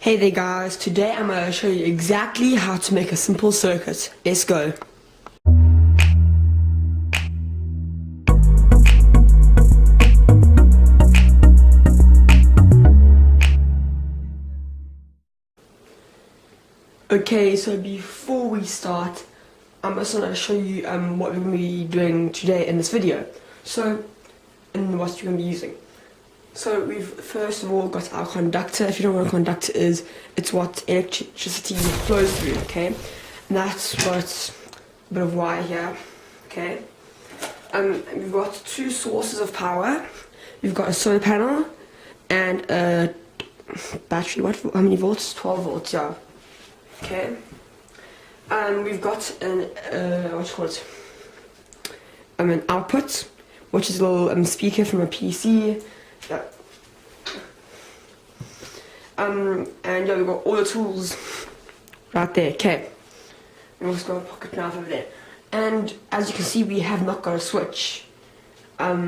Hey there guys, today I'm going to show you exactly how to make a simple circuit. Let's go. Okay, so before we start, I'm just going to show you what we're going to be doing today in this video. And what you're going to be using. So we've first of all got our conductor. If you don't know what a conductor is, it's what electricity flows through, okay? And that's what a bit of wire here, okay? We've got two sources of power. We've got a solar panel and a battery. How many volts? 12 volts, yeah. Okay. And we've got an an output, which is a little speaker from a PC. Yeah. And yeah, we've got all the tools right there. Okay. We've also got a pocket knife over there. And as you can see, we have not got a switch. But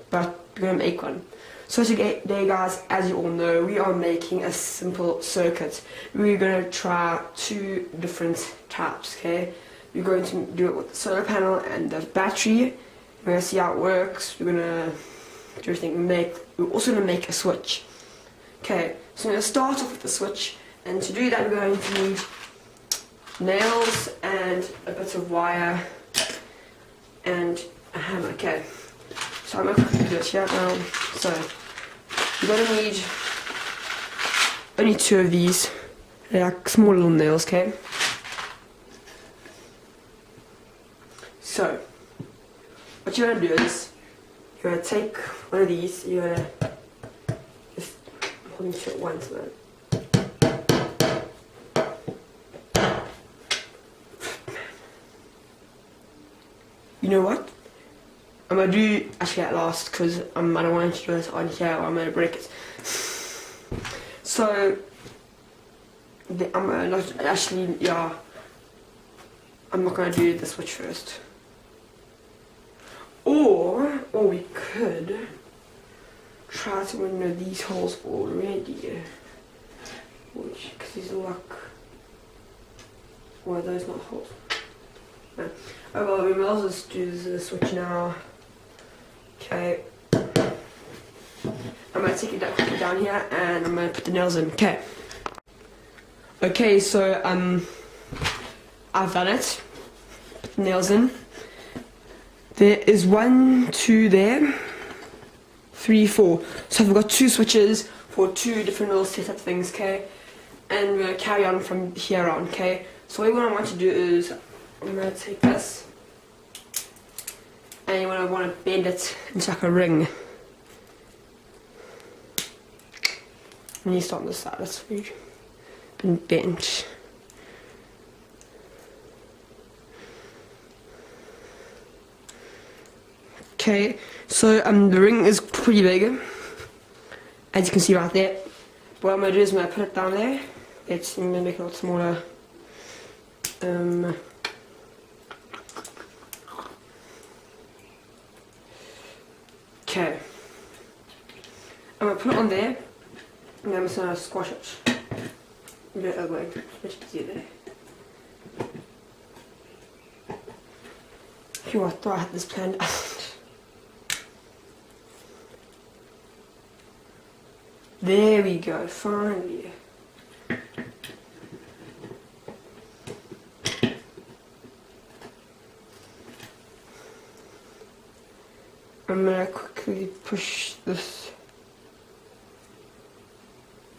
we're gonna make one. So today, guys, as you all know, we are making a simple circuit. We're gonna try two different types. Okay. We're going to do it with the solar panel and the battery. We're gonna see how it works. We're gonna do everything. We're also gonna make a switch. Okay, so I'm gonna start off with the switch, and to do that, we're going to need nails and a bit of wire and a hammer. Okay, so I'm gonna do it here now. So you're gonna need only two of these. They're like small little nails. Okay. So what you're gonna do is you're gonna take one of these. You're gonna just hold it at once, man. You know what? I'm gonna do actually at last because I don't want to do it on here or I'm gonna break it. So I'm gonna I'm not gonna do the switch first. Or we could try to window these holes already. Which, because these are like, why are those not holes? No. Oh well, we might as well just do the switch now. Okay. I'm going to take it down here and I'm going to put the nails in. Okay. Okay, so I've done it. Put the nails in. There is 1, 2 there, 3, 4. So I've got two switches for two different little setup things, okay? And we're gonna carry on from here on, okay? So what I want to do is I'm gonna take this and I want to bend it into like a ring. And you start on this side, that's where you've been bent. Okay, so the ring is pretty big, as you can see right there. What I'm going to do is I'm going to put it down there. I'm going to make it a lot smaller. Okay, I'm going to put it on there, and then I'm just going to squash it. Do it the other way, which is easier there. Phew, I thought I had this planned out. There we go, finally. I'm gonna quickly push this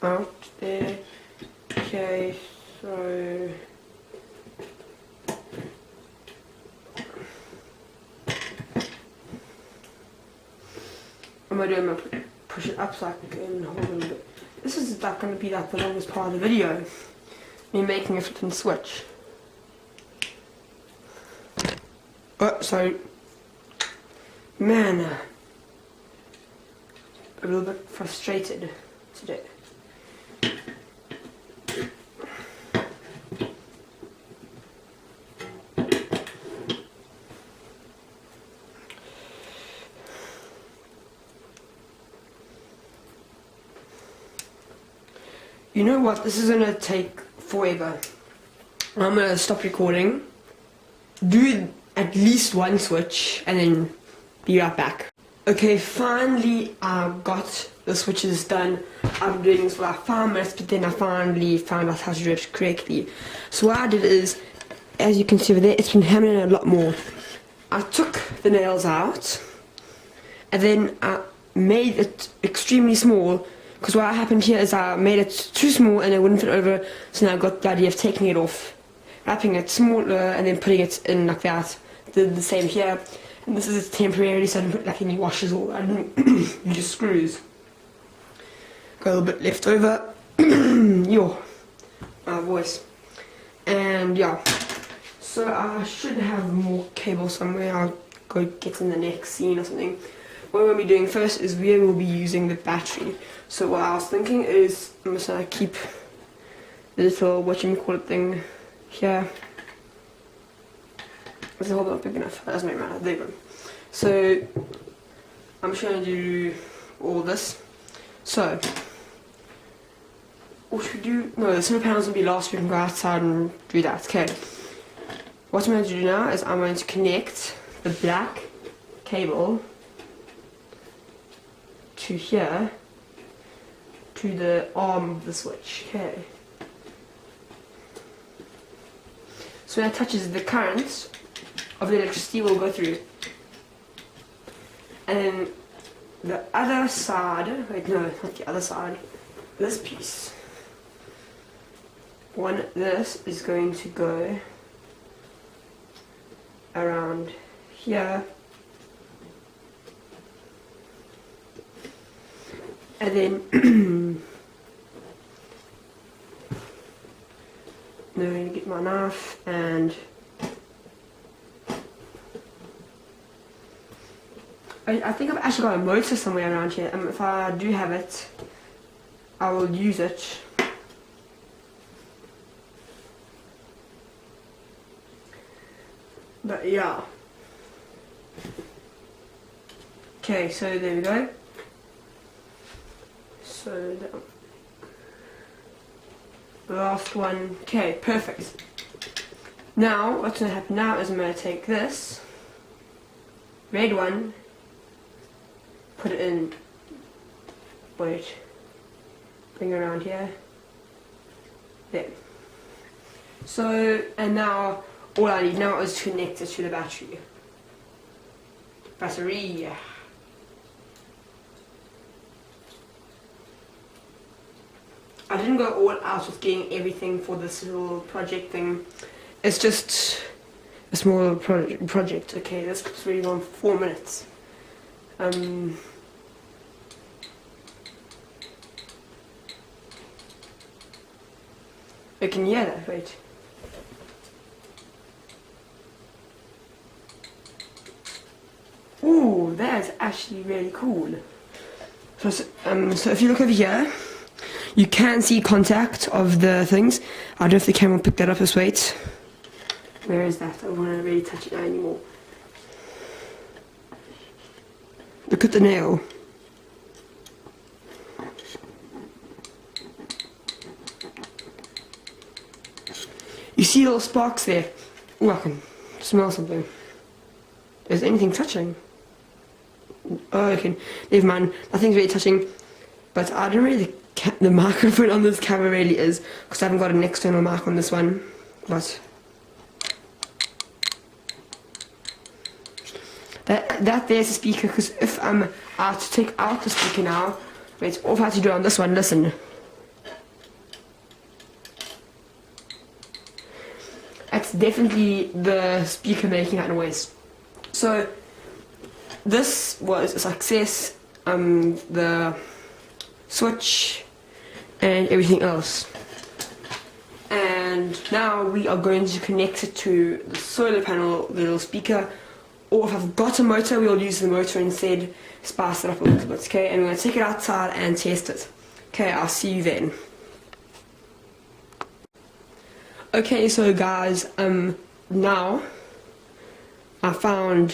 out there. Okay, so I'm gonna push it up so I can hold it a bit. This is like going to be like the longest part of the video. Me making a flipping switch. Oh, so man, a little bit frustrated today. you know what, this is gonna take forever. I'm gonna stop recording, do at least one switch, and then be right back. Okay, finally I got the switches done. I've been doing this for like 5 minutes, but then I finally found out how to do it correctly. So what I did is, as you can see over there, it's been hammering a lot more. I took the nails out, and then I made it extremely small, because what happened here is I made it too small and it wouldn't fit over, so now I got the idea of taking it off, wrapping it smaller, and then putting it in like that. Did the same here, and this is temporarily, so I didn't put like any washers or I didn't use screws. Got a little bit left over. Yo, my voice. And yeah, so I should have more cable somewhere. I'll go get in the next scene or something. What we'll be doing first is we will be using the battery. So what I was thinking is I'm just gonna keep the little whatchamacallit thing here. It's a whole not big enough. That doesn't matter. There we go. So I'm just gonna do all this. So what should we do? No, the solar panels will be last. We can go outside and do that. Okay. What I'm going to do now is I'm going to connect the black cable to here, to the arm of the switch. Okay. So when it touches, the current of the electricity will go through. And then the other side, wait no, not the other side, this piece, this is going to go around here, and then now I'm going to get my knife, and I think I've actually got a motor somewhere around here. If I do have it, I will use it. But yeah. Okay, so there we go. So the last one. Okay, perfect. Now what's going to happen now is I'm going to take this red one, put it in, wait, bring it around here, there. So, and now all I need now is to connect it to the battery. Battery. I didn't go all out with getting everything for this little project thing. It's just a small project. Okay, this clip's really gone for 4 minutes. I can hear that, wait. Ooh, that's actually really cool. So if you look over here, you can see contact of the things. I don't know if the camera will pick that up, just wait. Where is that? I don't want to really touch it now anymore. Look at the nail. You see little sparks there. Ooh, I can smell something. Is anything touching? Oh, okay. Never mind. Nothing's really touching. But I don't really... The microphone on this camera really is, because I haven't got an external mic on this one. But... That there's a speaker, because if I'm out to take out the speaker now... Wait, all I have to do on this one, listen. That's definitely the speaker making that noise. So this was a success, the switch and everything else. And now we are going to connect it to the solar panel, the little speaker, or if I've got a motor, we'll use the motor instead, spice it up a little bit, okay? And we're going to take it outside and test it. Okay, I'll see you then. Okay, so guys, now I found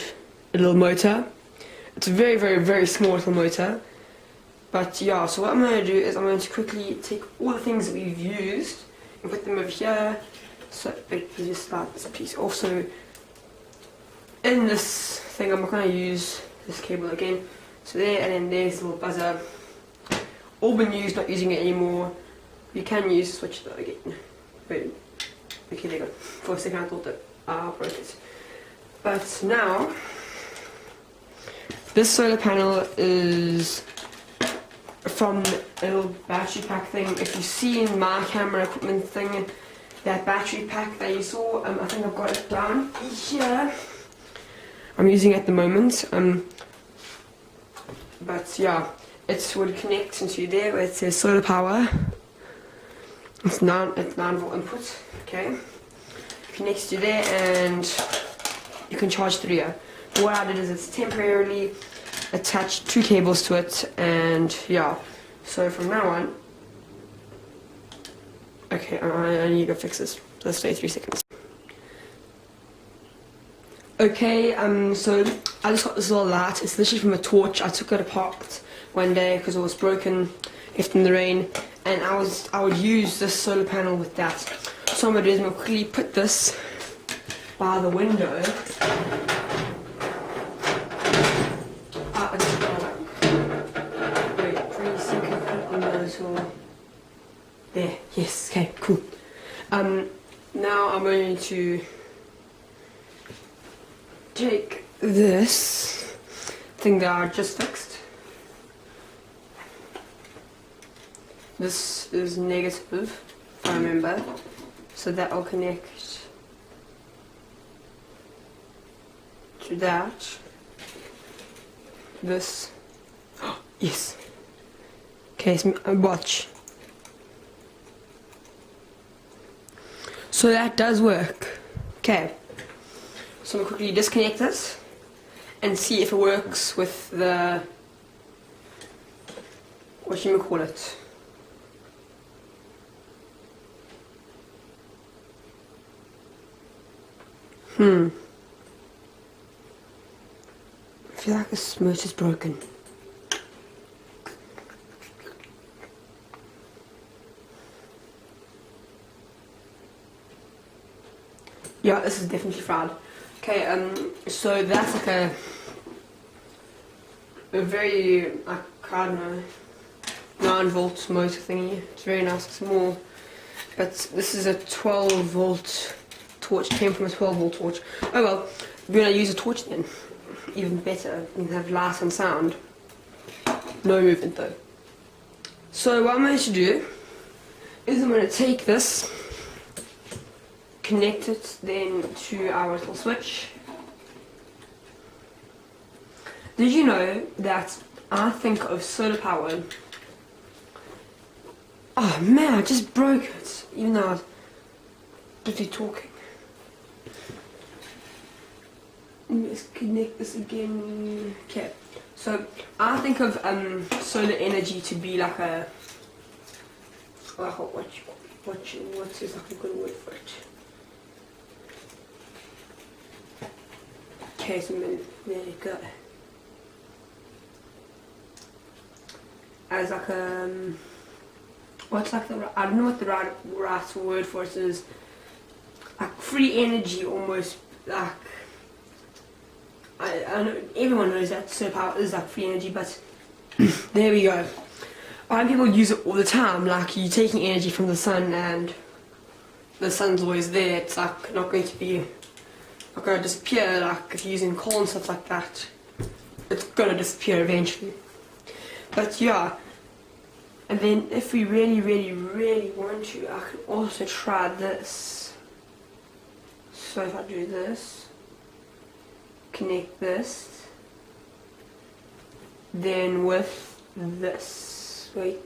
a little motor. It's a very, very, very small little motor, But yeah, so what I'm going to do is I'm going to quickly take all the things that we've used and put them over here. So we just start this piece off. So in this thing, I'm not going to use this cable again. So there, and then there's the little buzzer. All been used, not using it anymore. You can use the switch though again. Boom. Okay, there you go. For a second I thought that I broke it. But now, this solar panel is from a little battery pack thing. If you see in my camera equipment thing, that battery pack that you saw, I think I've got it down here. I'm using it at the moment. But yeah, it would connect into there where it says solar power. It's 9 volt input. Okay, connects to there and you can charge through here. What I did is it's temporarily attached 2 cables to it, and yeah, so from now on, okay, I need to fix this. Let's stay 3 seconds. Okay, so I just got this little light. It's literally from a torch. I took it apart one day because it was broken, left in the rain, and I would use this solar panel with that. So what I'm gonna do is I'm gonna quickly put this by the window. Wait, please, you can put it on those or there. Yes. Okay. Cool. Now I'm going to take this thing that I just fixed. This is negative, if I remember, so that will connect to that. This. Oh, yes. Okay, so watch. So that does work. Okay. So we'll quickly disconnect this and see if it works with the, what should we call it? I feel like this motor's broken. Yeah, this is definitely fried. Okay, so that's like a very, I don't know, 9 volt motor thingy. It's very nice, small. But this is a 12 volt torch, came from a 12 volt torch. Oh well, we're gonna use a torch then. Even better, you can have light and sound. No movement though. So what I'm going to do is I'm going to take this, connect it then to our little switch. Did you know that I think of solar power? Oh man, I just broke it, even though I was busy talking. Let's connect this again. Okay, so I think of solar energy to be like a, what is like a good word for it? Okay, so there you go. As like a, what's like the, I don't know what the right word for it is. Like free energy almost, like, I know everyone knows that solar power is like free energy, but there we go. A lot of people use it all the time, like you're taking energy from the sun and the sun's always there. It's like not going to disappear, like if you're using coal and stuff like that. It's gonna disappear eventually. But yeah, and then if we really, really, really want to, I can also try this. So if I do this, connect this, then with this, wait,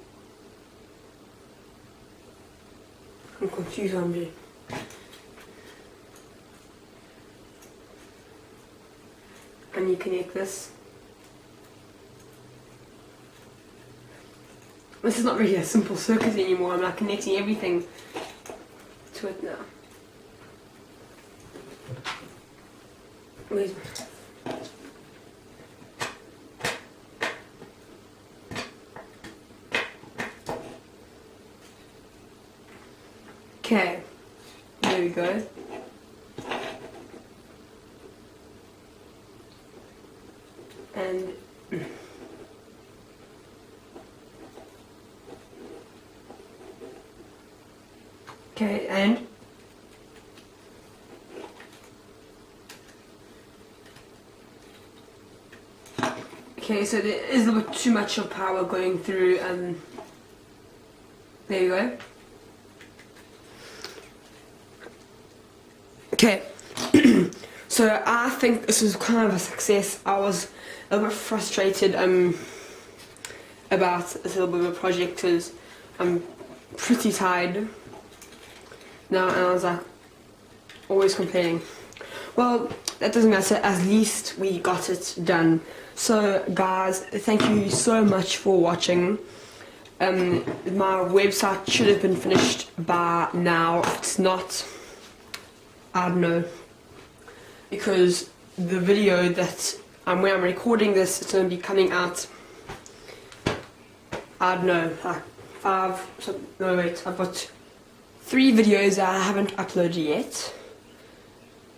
I'm confused on there. And you connect this. This is not really a simple circuit anymore, I'm like connecting everything to it now. Where's my... Okay, there we go. And okay, and okay, so there is a little bit too much of power going through. There you go. Okay, so I think this was kind of a success. I was a little bit frustrated about this little bit of a project because I'm pretty tired now, and I was like always complaining. Well, that doesn't matter, at least we got it done. So guys, thank you so much for watching. My website should have been finished by now. If it's not, I don't know, because the video that when I'm recording this, it's going to be coming out, I don't know, like I've got 3 videos that I haven't uploaded yet.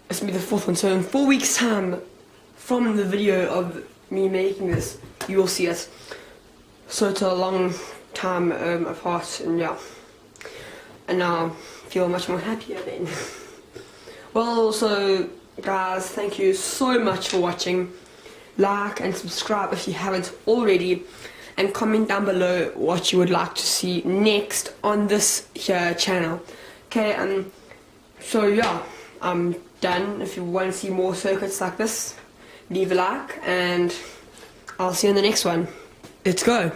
It's going to be the 4th one, so in 4 weeks time from the video of me making this, you will see it. So it's a long time apart, and yeah, and now I feel much more happier then. Well, so guys, thank you so much for watching. Like and subscribe if you haven't already, and comment down below what you would like to see next on this here channel. Okay, so yeah, I'm done. If you want to see more circuits like this, leave a like, and I'll see you in the next one. Let's go.